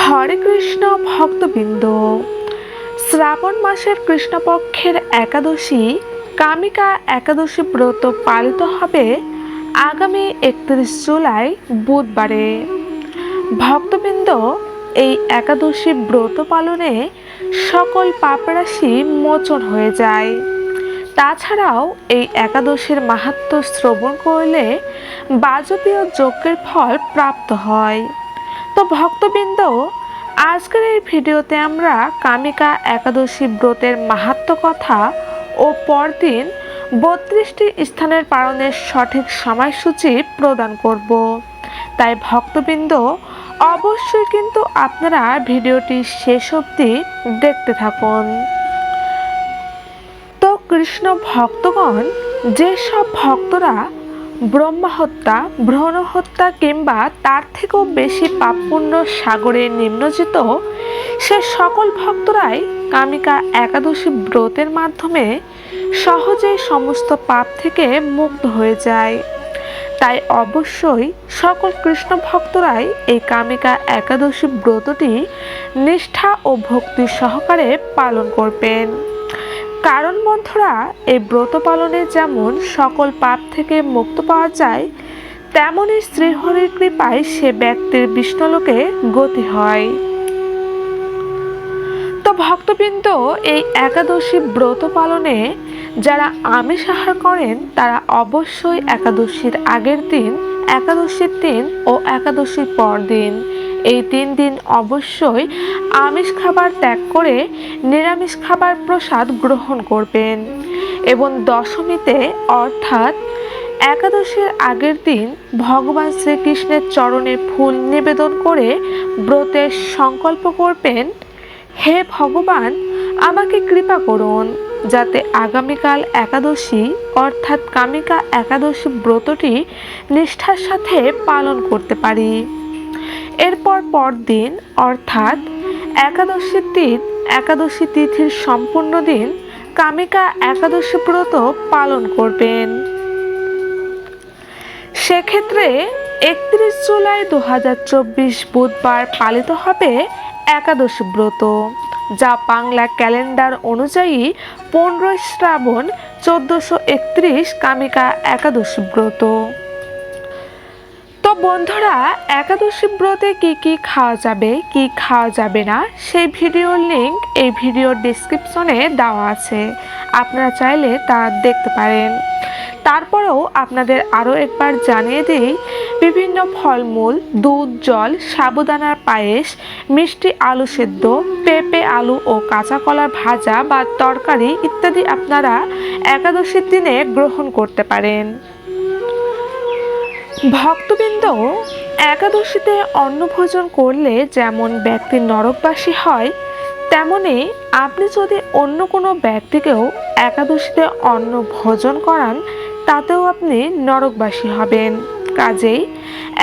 হরে কৃষ্ণ ভক্তবৃন্দ, শ্রাবণ মাসের কৃষ্ণপক্ষের একাদশী কামিকা একাদশী ব্রত পালিত হবে আগামী 31 জুলাই বুধবারে। ভক্তবৃন্দ, এই একাদশী ব্রত পালনে সকল পাপরাশি মোচন হয়ে যায়। তাছাড়াও এই একাদশীর মাহাত্ম্য শ্রবণ করলে বাজপেয় যজ্ঞের ফল প্রাপ্ত হয়। তো ভক্তবৃন্দ, আজকের এই ভিডিওতে আমরা কামিকা একাদশী ব্রতের মাহাত্ম্য কথা ও পরদিন 32টি স্থানের পালনের সঠিক সময়সূচি প্রদান করব। তাই ভক্তবৃন্দ, অবশ্যই কিন্তু আপনারা ভিডিওটি শেষ অবধি দেখতে থাকুন। তো কৃষ্ণ ভক্তগণ, যেসব ভক্তরা ব্রহ্মা হত্যা, ভ্রূণ হত্যা কিংবা তার থেকেও বেশি পাপপুণ্য সাগরে নিমজ্জিত, সে সকল ভক্তরাই কামিকা একাদশী ব্রতের মাধ্যমে সহজেই সমস্ত পাপ থেকে মুক্ত হয়ে যায়। তাই অবশ্যই সকল কৃষ্ণ ভক্তরাই এই কামিকা একাদশী ব্রতটি নিষ্ঠা ও ভক্তি সহকারে পালন করবেন। কারণ বন্ধুরা, এই ব্রত পালনে যেমন সকল পাপ থেকে মুক্ত পাওয়া যায়, তেমনই শ্রীহরির কৃপায় সে ব্যক্তির বিষ্ণুলোকে গতি হয়। তো ভক্তবৃন্দ, এই একাদশী ব্রত পালনে যারা আমিষ আহার করেন তারা অবশ্যই একাদশীর আগের দিন, একাদশীর দিন ও একাদশীর পর দিন, এই 3 দিন অবশ্যই আমিষ খাবার ত্যাগ করে নিরামিষ খাবার প্রসাদ গ্রহণ করবেন। এবং দশমীতে অর্থাৎ একাদশীর আগের দিন ভগবান শ্রীকৃষ্ণের চরণে ফুল নিবেদন করে ব্রতের সংকল্প করবেন, হে ভগবান, আমাকে কৃপা করুন যাতে আগামীকাল একাদশী অর্থাৎ কামিকা একাদশী ব্রতটি নিষ্ঠার সাথে পালন করতে পারি। এরপর পরদিন অর্থাৎ একাদশীর দিন, একাদশী তিথির সম্পূর্ণ দিন কামিকা একাদশী ব্রত পালন করবেন। সেক্ষেত্রে 31 জুলাই 2024 বুধবার পালিত হবে একাদশী ব্রত, যা বাংলা ক্যালেন্ডার অনুযায়ী 15 শ্রাবণ 1431 কামিকা একাদশী ব্রত। তো বন্ধুরা, একাদশী ব্রতে কি কি খাওয়া যাবে, কি খাওয়া যাবে না, সেই ভিডিওর লিংক এই ভিডিওর ডেসক্রিপশনে দেওয়া আছে, আপনারা চাইলে তা দেখতে পারেন। তারপরেও আপনাদের আরও একবার জানিয়ে দিই, বিভিন্ন ফলমূল, দুধ, জল, সাবুদানার পায়েস, মিষ্টি আলু সেদ্ধ, পেঁপে, আলু ও কাঁচা কলার ভাজা বা তরকারি ইত্যাদি আপনারা একাদশীর দিনে গ্রহণ করতে পারেন। ভক্তবৃন্দ, একাদশীতে অন্নভোজন করলে যেমন ব্যক্তি নরকবাসী হয়, তেমনি আপনি যদি অন্য কোনো ব্যক্তিকেও একাদশীতে অন্ন ভোজন করান, তাতেও আপনি নরকবাসী হবেন। কাজেই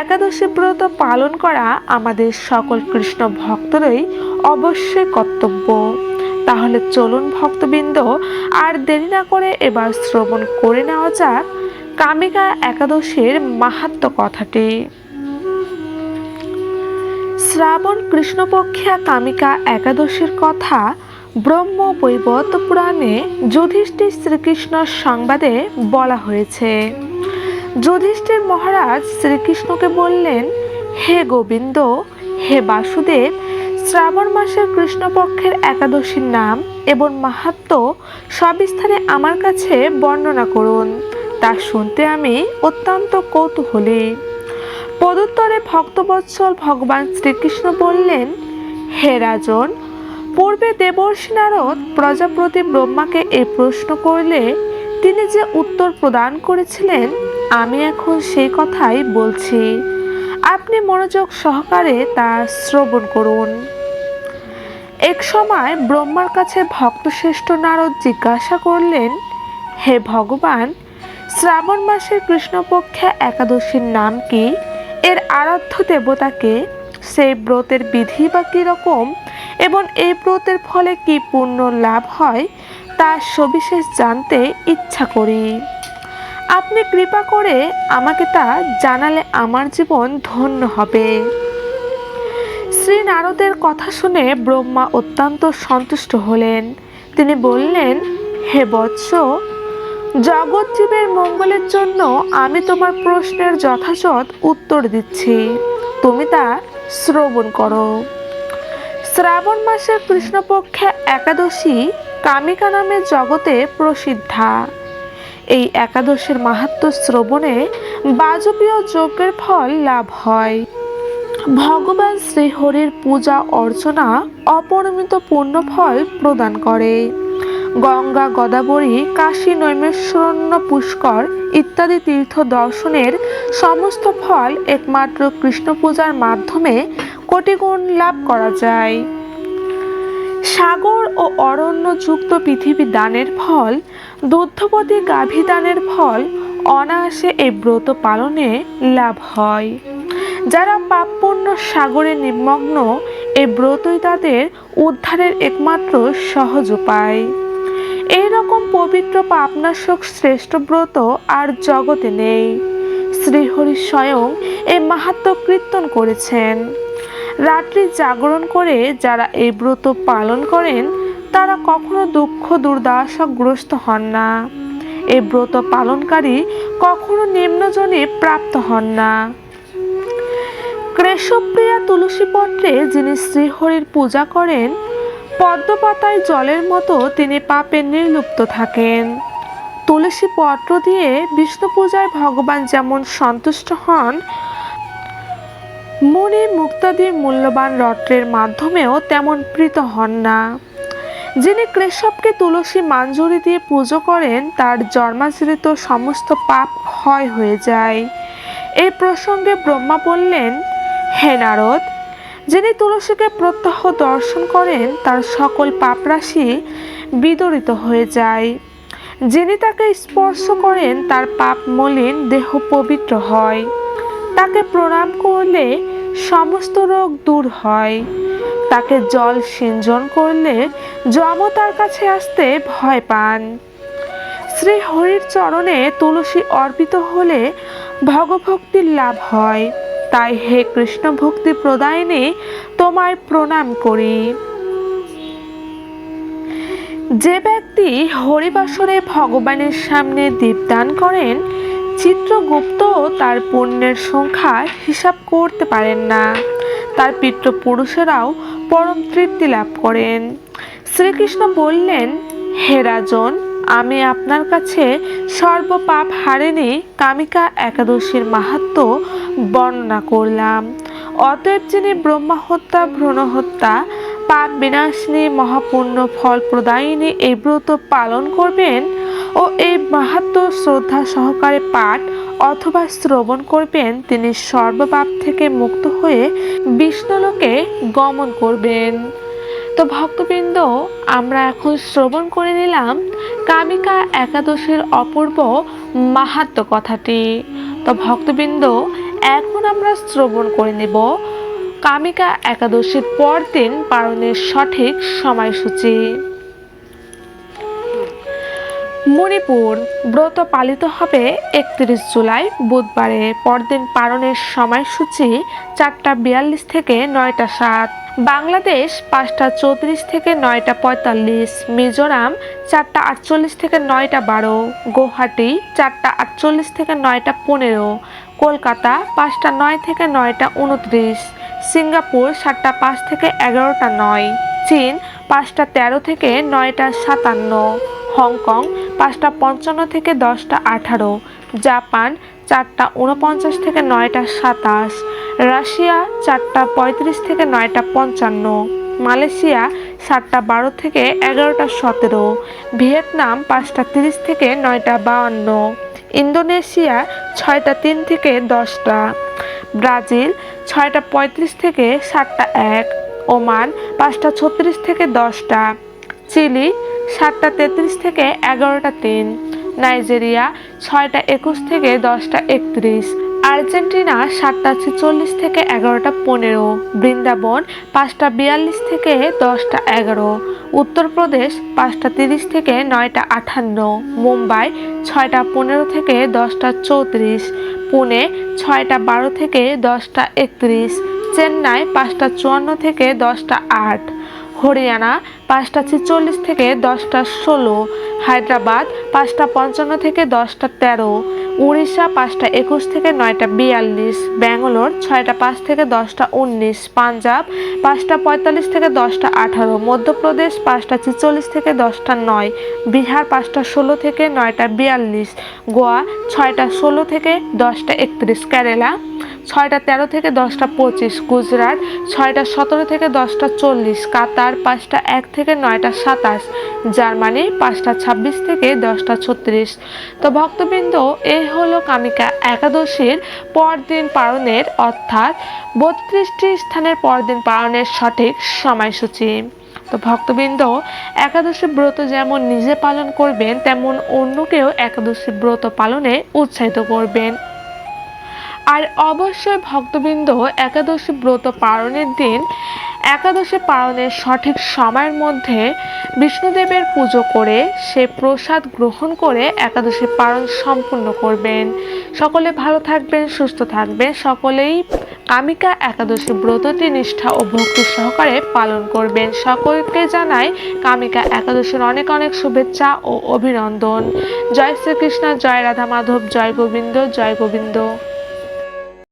একাদশী ব্রত পালন করা আমাদের সকল কৃষ্ণ ভক্তরই অবশ্যই কর্তব্য। তাহলে চলুন ভক্তবৃন্দ, আর দেরি না করে এবার শ্রবণ করে নেওয়া যাক কামিকা একাদশীর মাহাত্ম্য কথাটি। শ্রাবণ কৃষ্ণপক্ষিয়া কামিকা একাদশীর কথা ব্রহ্ম বৈবর্ত পুরাণে যুধিষ্ঠির শ্রীকৃষ্ণ সংবাদে বলা হয়েছে। যুধিষ্ঠির মহারাজ শ্রীকৃষ্ণকে বললেন, হে গোবিন্দ, হে বাসুদেব, শ্রাবণ মাসের কৃষ্ণপক্ষের একাদশীর নাম এবং মাহাত্ম্য সবিস্তারে আমার কাছে বর্ণনা করুন, তা শুনতে আমি অত্যন্ত কৌতূহলী। পদুত্তরে ভক্তবৎসল ভগবান শ্রীকৃষ্ণ বললেন, হে রাজন, পূর্বে দেবর্ষি নারদ প্রজাপতি ব্রহ্মাকে এই প্রশ্ন করলে তিনি যে উত্তর প্রদান করেছিলেন, আমি এখন সেই কথাই বলছি, আপনি মনোযোগ সহকারে তা শ্রবণ করুন। এক সময় ব্রহ্মার কাছে ভক্তশ্রেষ্ঠ নারদ জিজ্ঞাসা করলেন, হে ভগবান, শ্রাবণ মাসের কৃষ্ণপক্ষে একাদশীর নাম কি, এর আরাধ্য দেবতাকে, সেই ব্রতের বিধি বা কীরকম এবং এই ব্রতের ফলে কি পুণ্য লাভ হয় তা সবিশেষ জানতে ইচ্ছা করি। আপনি কৃপা করে আমাকে তা জানালে আমার জীবন ধন্য হবে। শ্রী নারদের কথা শুনে ব্রহ্মা অত্যন্ত সন্তুষ্ট হলেন। তিনি বললেন, হে বৎস, জগৎজীবের মঙ্গলের জন্য আমি তোমার প্রশ্নের যথাযথ উত্তর দিচ্ছি, তুমি তা শ্রবণ করো। শ্রাবণ মাসের কৃষ্ণপক্ষে একাদশী কামিকা নামে জগতে প্রসিদ্ধা। এই একাদশীর মাহাত্ম্য শ্রবণে বাজপেয় যজ্ঞের ফল লাভ হয়। ভগবান শ্রীহরির পূজা অর্চনা অপরিমিত পুণ্যফল প্রদান করে। গঙ্গা, গোদাবরী, কাশী, নৈমিষারণ্য, পুষ্কর ইত্যাদি তীর্থ দর্শনের সমস্ত ফল একমাত্র কৃষ্ণ পূজার মাধ্যমে কোটিগুণ লাভ করা যায়। সাগর ও অরণ্যযুক্ত পৃথিবী দানের ফল, দুগ্ধবতী গাভী দানের ফল অনায়াসে এই ব্রত পালনে লাভ হয়। যারা পাপপুণ্য সাগরে নিমগ্ন, এই ব্রতই তাদের উদ্ধারের একমাত্র সহজ উপায়। এইরকম পবিত্র পাপনাশক শ্রেষ্ঠ ব্রত আর জগতে নেই। শ্রীহরি স্বয়ং এই মাহাত্ম্য কীর্তন করেছেন। রাত্রি জাগরণ করে যারা এই ব্রত পালন করেন তারা কখনো দুঃখ দুর্দশাগ্রস্ত হন না। এই ব্রত পালনকারী কখনো নিম্নজনে প্রাপ্ত হন না। কেশবপ্রিয়া তুলসী পত্রে যিনি শ্রীহরির পূজা করেন, পদ্মপাতায় জলের মতো তিনি পাপে নির্লুপ্ত থাকেন। তুলসী পত্র দিয়ে বিষ্ণু পূজায় ভগবান যেমন সন্তুষ্ট হন, মণি মুক্তাদি মূল্যবান রত্নের মাধ্যমেও তেমন প্রীত হন না। যিনি কেশবকে তুলসী মাঞ্জরি দিয়ে পুজো করেন তার জন্মাশ্রিত সমস্ত পাপ ক্ষয় হয়ে যায়। এই প্রসঙ্গে ব্রহ্মা বললেন, হে নারদ, যিনি তুলসীকে প্রত্যহ দর্শন করেন তার সকল পাপরাশি বিদরিত হয়ে যায়। যিনি তাকে স্পর্শ করেন তার পাপ মলিন দেহ পবিত্র হয়। তাকে প্রণাম করলে সমস্ত রোগ দূর হয়। তাকে জল সিঞ্চন করলে যম তার কাছে আসতে ভয় পান। শ্রী হরির চরণে তুলসী অর্পিত হলে ভগভক্তির লাভ হয়। তাই হে কৃষ্ণ ভক্তি প্রদায়িনী, তোমায় প্রণাম করি। যে ব্যক্তি হরিবাসরে ভগবানের সামনে দীপদান করেন, চিত্রগুপ্ত তার পুণ্যের সংখ্যা হিসাব করতে পারেন না। তার পিতৃপুরুষেরাও পরম তৃপ্তি লাভ করেন। শ্রীকৃষ্ণ বললেন, হে রাজন, আমি আপনার কাছে সর্বপাপ হারিণী কামিকা একাদশীর মাহাত্ম্য বর্ণনা করলাম। অতএব যিনি ব্রহ্মা হত্যা, ভ্রূণ হত্যা, পাপ বিনাশিনী, মহাপুণ্য ফল প্রদায়িনী এই ব্রত পালন করবেন ও এই মাহাত্ম্য শ্রদ্ধা সহকারে পাঠ অথবা শ্রবণ করবেন, তিনি সর্বপাপ থেকে মুক্ত হয়ে বিষ্ণুলোকে গমন করবেন। তো ভক্তবৃন্দ, আমরা এখন শ্রবণ করে নিলাম কামিকা একাদশীর অপূর্ব মাহাত্ম্য কথাটি। তো ভক্তবৃন্দ, এখন আমরা শ্রবণ করে নেব কামিকা একাদশীর পরদিন পালনের সঠিক সময়সূচি। মণিপুর ব্রত পালিত হবে 31 জুলাই বুধবারে। পরদিন পালনের সময়সূচি 4:42 থেকে 9:07। বাংলাদেশ 5:34 থেকে 9:45। মিজোরাম 4:48 থেকে 9:12। গুয়াহাটি 4:48 থেকে 9:15। কলকাতা 5:09 থেকে 9:29। সিঙ্গাপুর 7:05 থেকে 11:09। চীন 5:13 থেকে 9:57। হংকং 5:55 থেকে 10:18। জাপান 4:49 থেকে 9:27। রাশিয়া 4:35 থেকে 9:55। মালয়েশিয়া 7:12 থেকে 11:17। ভিয়েতনাম 5:30 থেকে 9:52। ইন্দোনেশিয়া 6:03 থেকে 10টা। ব্রাজিল 6:35 থেকে 7:01। ওমান 5:36 থেকে 10টা। চিলি 7:33 থেকে 11:03। নাইজেরিয়া 6:21 থেকে 10:31। আর্জেন্টিনা 7:46 থেকে 11:15। বৃন্দাবন 5:42 থেকে 10:11। উত্তরপ্রদেশ 5:30 থেকে 9:58। মুম্বাই 6:15 থেকে 10:34। পুনে 6:12 থেকে 10:31। চেন্নাই 5টা 54 থেকে 10টা 8, হরিয়ানা 5টা 46 থেকে 10টা 16, হায়দ্রাবাদ 5টা 55 থেকে 10টা 13, উড়িষ্যা 5টা 21 থেকে 9টা 42, ব্যাঙ্গালোর 6টা 5 থেকে 10টা 19, পাঞ্জাব 5টা 45 থেকে 10টা 18, মধ্যপ্রদেশ 5টা 46 থেকে 10টা 9, বিহার 5টা 16 থেকে 9টা 42, গোয়া 6টা 16 থেকে 10টা 31, কেরালা 6টা 13 থেকে 10টা 25, গুজরাট 6টা 17 থেকে 10টা 40, কাতার 5টা 1 থেকে 9টা 27, জার্মানি 5টা 26 থেকে 10টা 36। তো ভক্তবৃন্দ, এই হলো কামিকা একাদশীর পরদিন পালনের অর্থাৎ 32টি স্থানের পরদিন পালনের সঠিক সময়সূচি। তো ভক্তবৃন্দ, একাদশী ব্রত যেমন নিজে পালন করবেন তেমন অন্যকেও একাদশী ব্রত পালনে উৎসাহিত করবেন। আর অবশ্যই ভক্তবৃন্দ, একাদশী ব্রত পালনের দিন একাদশী পালনের সঠিক সময়ের মধ্যে বিষ্ণুদেবের পুজো করে সে প্রসাদ গ্রহণ করে একাদশী পালন সম্পূর্ণ করবেন। সকলে ভালো থাকবেন, সুস্থ থাকবেন, সকলেই কামিকা একাদশী ব্রতটি নিষ্ঠা ও ভক্তি সহকারে পালন করবেন। সকলকে জানাই কামিকা একাদশীর অনেক অনেক শুভেচ্ছা ও অভিনন্দন। জয় শ্রীকৃষ্ণ, জয় রাধা মাধব, জয় গোবিন্দ, জয় গোবিন্দ।